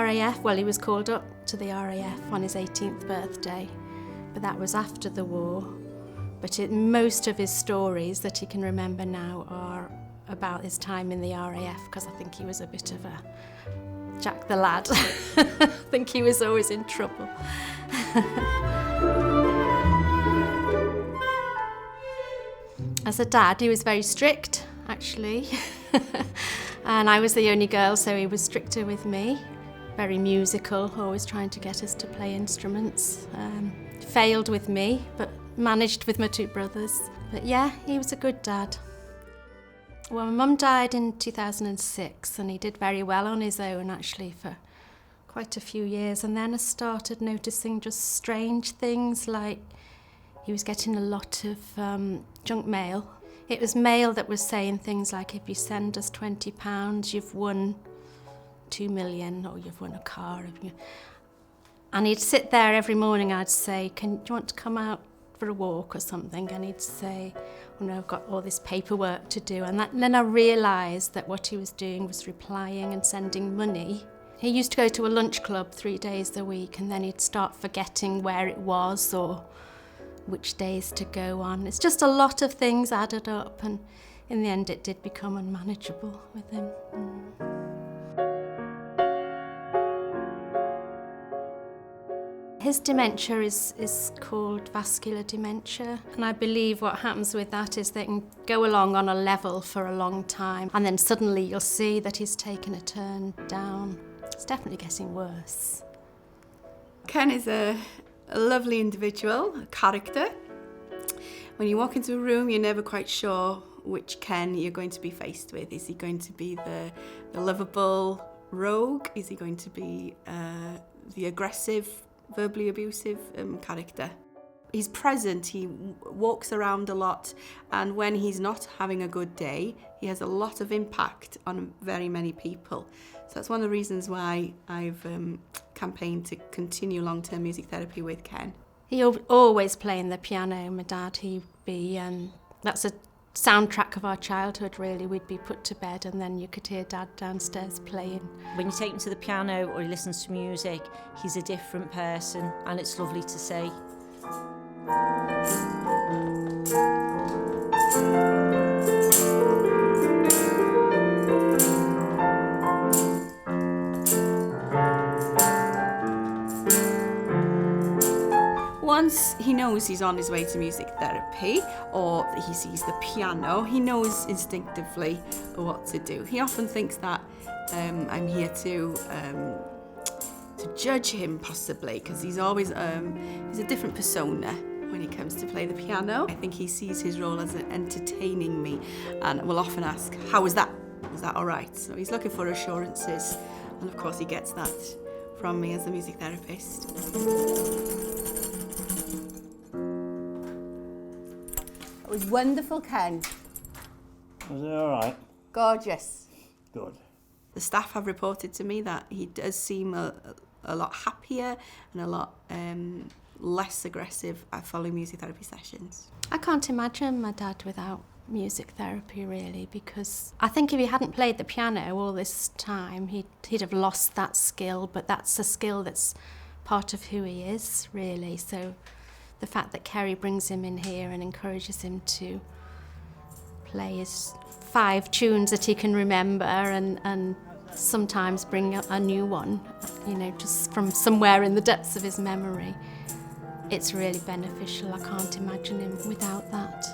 RAF, well, he was called up to the RAF on his 18th birthday, but that was after the war. But most of his stories that he can remember now are about his time in the RAF, because I think he was a bit of a Jack the lad. I think he was always in trouble. As a dad, he was very strict, actually. And I was the only girl, so he was stricter with me. Very musical, always trying to get us to play instruments. Failed with me, but managed with my two brothers. But yeah, he was a good dad. Well, my mum died in 2006, and he did very well on his own, actually, for quite a few years. And then I started noticing just strange things, like he was getting a lot of junk mail. It was mail that was saying things like, if you send us £20, you've won 2 million, or you've won a car. And he'd sit there every morning, I'd say, do you want to come out for a walk or something? And he'd say, oh no, I've got all this paperwork to do. And then I realised that what he was doing was replying and sending money. He used to go to a lunch club 3 days a week, and then he'd start forgetting where it was or which days to go on. It's just a lot of things added up, and in the end it did become unmanageable with him. His dementia is called vascular dementia, and I believe what happens with that is they can go along on a level for a long time, and then suddenly you'll see that he's taken a turn down. It's definitely getting worse. Ken is a lovely individual, a character. When you walk into a room, you're never quite sure which Ken you're going to be faced with. Is he going to be the lovable rogue? Is he going to be the aggressive, verbally abusive character? He's present, he walks around a lot, and when he's not having a good day, he has a lot of impact on very many people. So that's one of the reasons why I've campaigned to continue long-term music therapy with Ken. He always playing the piano, my dad. He'd be, that's a soundtrack of our childhood, really. We'd be put to bed and then you could hear Dad downstairs playing. When you take him to the piano or he listens to music, he's a different person, and it's lovely to see. Once he knows he's on his way to music therapy, or he sees the piano, he knows instinctively what to do. He often thinks that I'm here to judge him, possibly, because he's always he's a different persona when he comes to play the piano. I think he sees his role as entertaining me, and will often ask, how was that? Was that all right? So he's looking for assurances, and of course he gets that from me as a music therapist. It was wonderful, Ken. Was it all right? Gorgeous. Good. The staff have reported to me that he does seem a lot happier and a lot less aggressive at following music therapy sessions. I can't imagine my dad without music therapy, really, because I think if he hadn't played the piano all this time, he'd have lost that skill, but that's a skill that's part of who he is, really. So the fact that Kerry brings him in here and encourages him to play his 5 tunes that he can remember and sometimes bring a new one, you know, just from somewhere in the depths of his memory, it's really beneficial. I can't imagine him without that.